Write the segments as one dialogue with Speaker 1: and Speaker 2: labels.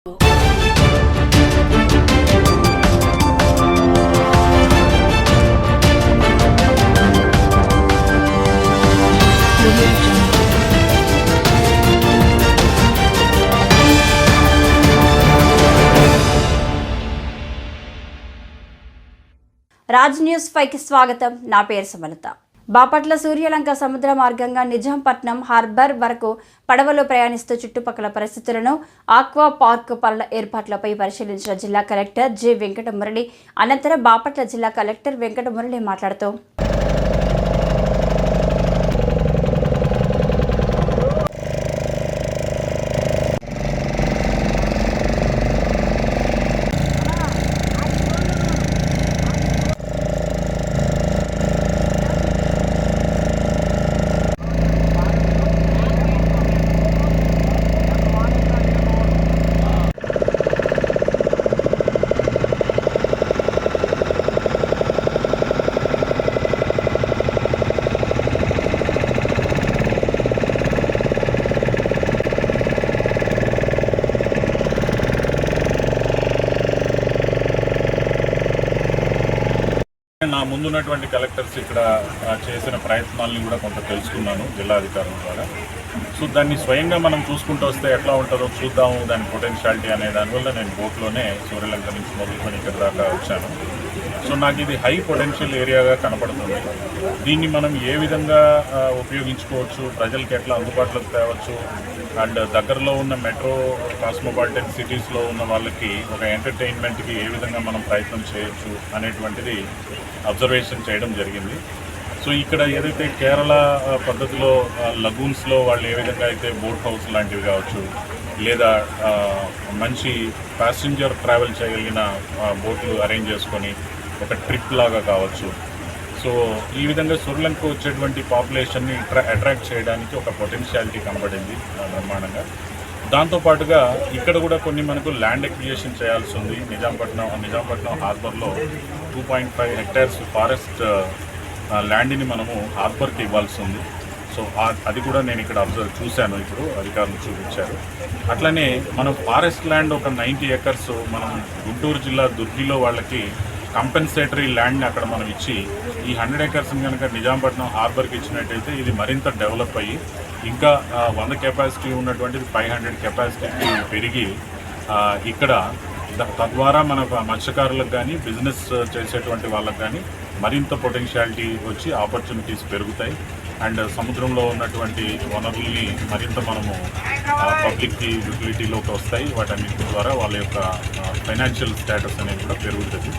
Speaker 1: Raj news 5కి స్వాగతం. నా పేరు సమలత. బాపట్ల సూర్యలంక సముద్ర మార్గంగా నిజాంపట్నం హార్బర్ వరకు పడవలో ప్రయాణిస్తూ చుట్టుపక్కల పరిస్థితులను, ఆక్వా పార్క్ పనుల ఏర్పాట్లపై పరిశీలించిన జిల్లా కలెక్టర్ జె వెంకటమురళి అనంతరం బాపట్ల జిల్లా కలెక్టర్ వెంకటమురళి మాట్లాడుతూ
Speaker 2: నా ముందున్నటువంటి కలెక్టర్స్ ఇక్కడ చేసిన ప్రయత్నాలను కూడా కొంత తెలుసుకున్నాను జిల్లా అధికారుల ద్వారా. సో దాన్ని స్వయంగా మనం చూసుకుంటూ వస్తే ఎట్లా ఉంటుందో చూద్దాము, దాని పొటెన్షియాలిటీ అనే దానివల్ల నేను బోట్లోనే సూర్యలంక నుంచి మొదలుకొని ఇక్కడ దాకా వచ్చాను. సో నాకు ఇది హై పొటెన్షియల్ ఏరియాగా కనపడుతుంది. దీన్ని మనం ఏ విధంగా ఉపయోగించుకోవచ్చు, ప్రజలకి ఎట్లా అందుబాటులోకి తేవచ్చు, అండ్ దగ్గరలో ఉన్న మెట్రో కాస్మోపాలిటన్ సిటీస్లో ఉన్న వాళ్ళకి ఒక ఎంటర్టైన్మెంట్కి ఏ విధంగా మనం ప్రయత్నం చేయొచ్చు అనేటువంటిది అబ్జర్వేషన్ చేయడం జరిగింది. సో ఇక్కడ ఏదైతే కేరళ పద్ధతిలో లగూన్స్లో వాళ్ళు ఏ విధంగా అయితే బోట్ హౌస్ లాంటివి కావచ్చు, లేదా మంచి ప్యాసింజర్ ట్రావెల్ చేయగలిగిన బోట్లు అరేంజ్ చేసుకొని ఒక ట్రిప్ లాగా కావచ్చు. సో ఈ విధంగా సూర్యలంక వచ్చేటువంటి పాపులేషన్ని అట్రాక్ట్ చేయడానికి ఒక పొటెన్షియాలిటీ కనబడింది బ్రహ్మాండంగా. దాంతోపాటుగా ఇక్కడ కూడా కొన్ని మనకు ల్యాండ్ ఎక్విజిషన్ చేయాల్సి ఉంది. నిజాంపట్నం హార్బర్లో 2.5 హెక్టేర్స్ ఫారెస్ట్ ల్యాండ్ని మనము హార్బర్కి ఇవ్వాల్సి ఉంది. సో అది కూడా నేను ఇక్కడ చూశాను, ఇప్పుడు అధికారులు చూపించారు. అట్లనే మనం ఫారెస్ట్ ల్యాండ్ ఒక 90 ఎకర్స్ మనం గుంటూరు జిల్లా దుర్గిలో వాళ్ళకి కంపెన్సేటరీ ల్యాండ్ని అక్కడ మనం ఇచ్చి ఈ 100 ఎకర్స్ని కనుక నిజాంపట్నం హార్బర్కి ఇచ్చినట్టయితే ఇది మరింత డెవలప్ అయ్యి ఇంకా 100 కెపాసిటీ ఉన్నటువంటిది 500 కెపాసిటీకి పెరిగి ఇక్కడ తద్వారా మన మత్స్యకారులకు కానీ బిజినెస్ చేసేటువంటి వాళ్ళకి కానీ మరింత పొటెన్షియాలిటీ వచ్చి ఆపర్చునిటీస్ పెరుగుతాయి. అండ్ సముద్రంలో ఉన్నటువంటి వనరుల్ని మరింత మనము పబ్లిక్కి యూటిలిటీలోకి వస్తాయి. వాటన్నిటి ద్వారా వాళ్ళ యొక్క ఫైనాన్షియల్ స్టేటస్ అనేది కూడా పెరుగుతుంది.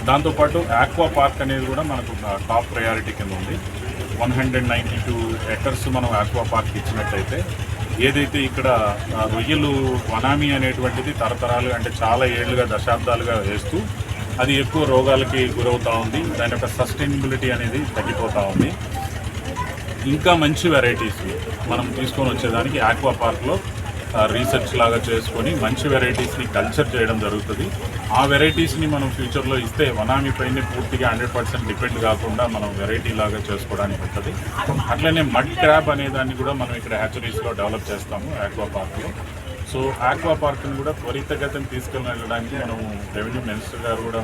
Speaker 2: దాంతోపాటు ఆక్వా పార్క్ అనేది కూడా మనకు టాప్ ప్రయారిటీ కింద ఉంది. 192 ఎకర్స్ మనం ఆక్వా పార్క్ ఇచ్చినట్టయితే ఏదైతే ఇక్కడ రొయ్యలు వనామీ అనేటువంటిది తరతరాలు అంటే చాలా ఏళ్లుగా దశాబ్దాలుగా వేస్తూ అది ఎక్కువ రోగాలకి గురవుతూ ఉంది. దాని యొక్క సస్టైనబిలిటీ అనేది తగ్గిపోతూ ఉంది. ఇంకా మంచి వెరైటీస్ మనం తీసుకొని వచ్చేదానికి ఆక్వా పార్క్లో రీసెర్చ్ లాగా చేసుకొని మంచి వెరైటీస్ని కల్చర్ చేయడం జరుగుతుంది. ఆ వెరైటీస్ని మనం ఫ్యూచర్లో ఇస్తే వనామీ పైన పూర్తిగా 100% డిపెండ్ కాకుండా మనం వెరైటీ లాగా చేసుకోవడానికి ఉంటుంది. అట్లనే మడ్ క్రాబ్ అనే దాన్ని కూడా మనం ఇక్కడ హ్యాచరీస్లో డెవలప్ చేస్తాము ఆక్వా పార్క్లో. సో ఆక్వా పార్క్ని కూడా త్వరితగతిని తీసుకెళ్ళడానికి మనం రెవెన్యూ మినిస్టర్ గారు కూడా